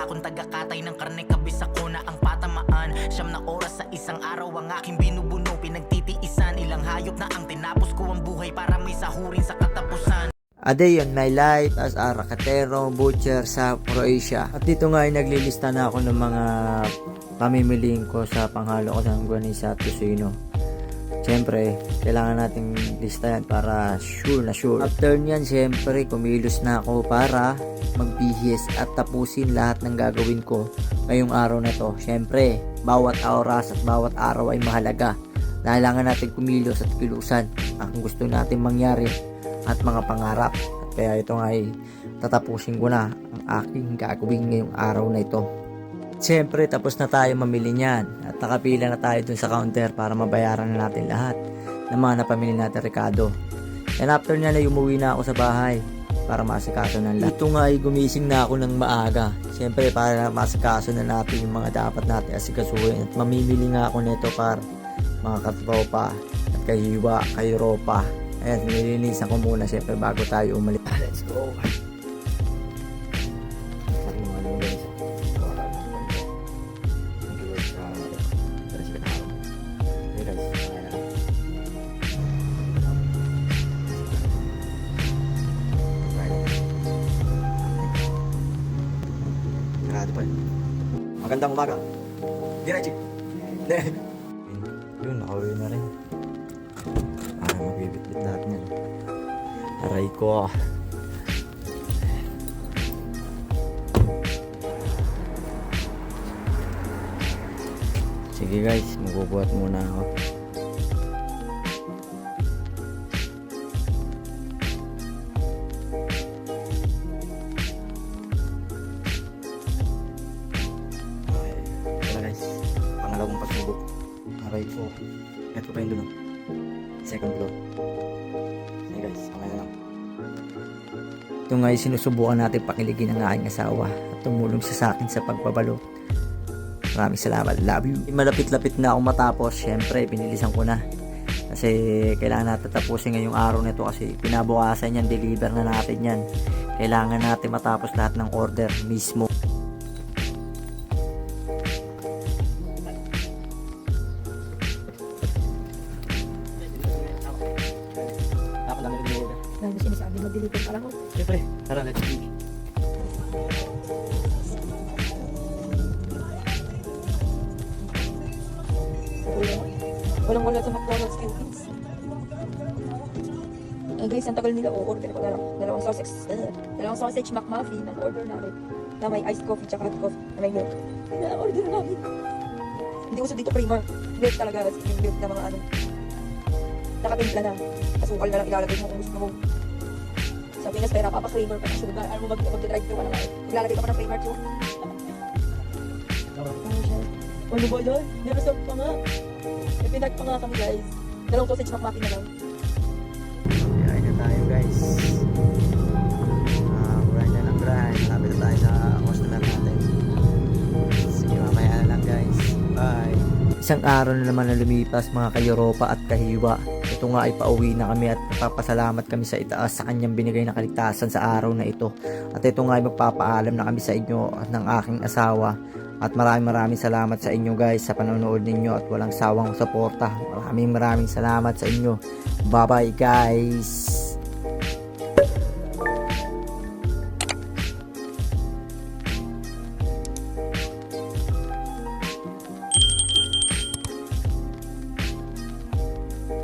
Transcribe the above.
akong tagakatay ng karne, kabis ako na ang patamaan. 9 na oras sa isang araw ang aking binubuno, pinagtitiisan. Ilang hayop na ang tinapos ko ang buhay para may sahurin sa katapusan. A day on my life as a rakatero butcher sa Croatia. At dito nga ay naglilista na ako ng mga pamimiliin ko sa panghalo ko sa Longganisa at Tocino. Siyempre, kailangan nating lista yan para sure na sure. After nyan, siyempre, kumilos na ako para magbihis at tapusin lahat ng gagawin ko ngayong araw na to. Siyempre, bawat oras at bawat araw ay mahalaga. Kailangan natin kumilos at kilusan ang gusto natin mangyari at mga pangarap. At kaya ito nga ay tatapusin ko na ang aking gagawin ngayong araw na ito. Siyempre, tapos na tayo mamili niyan at nakapila na tayo dun sa counter para mabayaran na natin lahat ng mga napamili natin Ricardo. And after niya na umuwi na ako sa bahay para masikaso ng lahat. Ito nga ay gumising na ako ng maaga. Siyempre, para masikaso na natin yung mga dapat natin asikasuhin. At mamimili nga ako nito para mga katropa at kahiwa, kayropa. Ayan, nilinisan ko muna siyempre bago tayo umalis. Let's go! Magandang umaga. Diretso. Yun, nakauwi na rin. Magbibit-bit lahat niyan. Aray ko. Sige guys, magbubuhat muna ako. Pangalawang pagsubok. Aray ko. Ito pa yung dulo. Second floor. Hey guys, kamay na lang. Ito nga yung sinusubukan natin pakiligin ang aking asawa at tumulong siya sa akin sa pagbabalot. Maraming salamat. Love you. Malapit-lapit na akong matapos. Siyempre, pinilisan ko na. Kasi kailangan natin tapusin ngayong araw na ito kasi pinabukasan yan, deliver na natin yan. Kailangan natin matapos lahat ng order mismo. Dahil sinasabi mag-deliver pa lang ako. Siyempre, tara, let's go. Walang wala sa McDonald's Philippines. Guys, ang tagal nila o-order ko dalawang sausage McMuffin ang order namin na may iced coffee tsaka hot coffee na may milk. Na-order namin. Hindi uso dito creamer. Milk talaga. Yung milk na mga ano. Nakatimpla na. Asukal na lang ilalagay mo kung gusto mo. Sa Pinas, pera papa-creamer pa ng sugar. Ano mo mag-drive thru ka na lang. Maglalagay ka pa ng creamer too. Ano ba yun? Nireserve pa nga. May pinag pa nga kami guys. Dalawang sausage McMuffin na lang. Kain na tayo guys. Grind na lang grind. Malapit na tayo sa customer natin. Sige, mamaya na lang guys. Bye. Isang araw na naman na lumipas mga kayoropa at kahiwa. Ito nga ay pauwi na kami at napapasalamat kami sa itaas sa kanyang binigay na kaligtasan sa araw na ito. At ito nga ay magpapaalam na kami sa inyo at ng aking asawa. At maraming salamat sa inyo guys sa panonood ninyo at walang sawang suporta. Maraming salamat sa inyo. Bye bye guys.